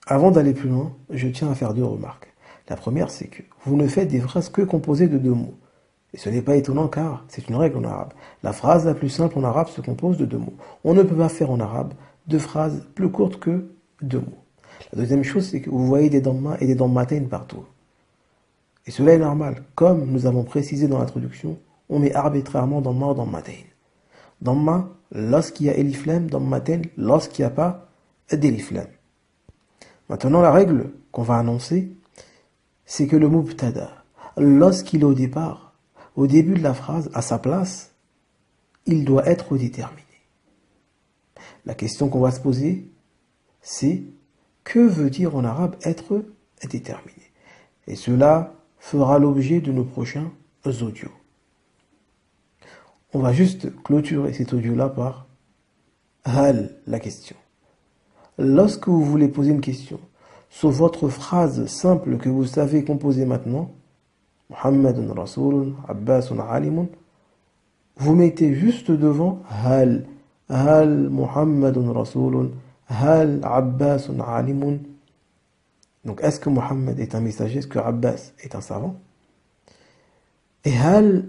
Avant d'aller plus loin, je tiens à faire deux remarques. La première, c'est que vous ne faites des phrases que composées de deux mots. Et ce n'est pas étonnant car c'est une règle en arabe. La phrase la plus simple en arabe se compose de deux mots. On ne peut pas faire en arabe deux phrases plus courtes que deux mots. La deuxième chose, c'est que vous voyez des dammas et des dammatain partout. Et cela est normal. Comme nous avons précisé dans l'introduction, on met arbitrairement damma ou dammatain. Damma lorsqu'il y a elif lam, dammatain lorsqu'il n'y a pas d'elif lam. Maintenant, la règle qu'on va annoncer, c'est que le mubtada, lorsqu'il est au départ, au début de la phrase, à sa place, il doit être déterminé. La question qu'on va se poser, c'est que veut dire en arabe être déterminé? Et cela fera l'objet de nos prochains audios. On va juste clôturer cet audio-là par hal, la question. Lorsque vous voulez poser une question sur votre phrase simple que vous savez composer maintenant, Muhammadun Rasulun, Abbasun Alimun, vous mettez juste devant hal. Hal Muhammadun Rasulun, hal Abbasun Alimun. Donc est-ce que Muhammad est un messager? Est-ce que Abbas est un savant? Et hal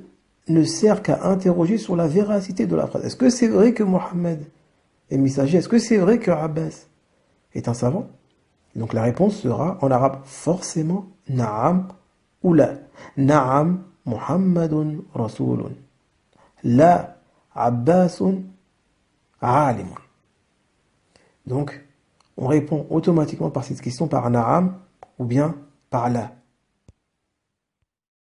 ne sert qu'à interroger sur la véracité de la phrase. Est-ce que c'est vrai que Muhammad est messager? Est-ce que c'est vrai que Abbas est un savant? Donc la réponse sera en arabe forcément Na'am ou la. Na'am Muhammadun Rasulun. La Abbasun Alimun. Donc on répond automatiquement par cette question par Na'am ou bien par la.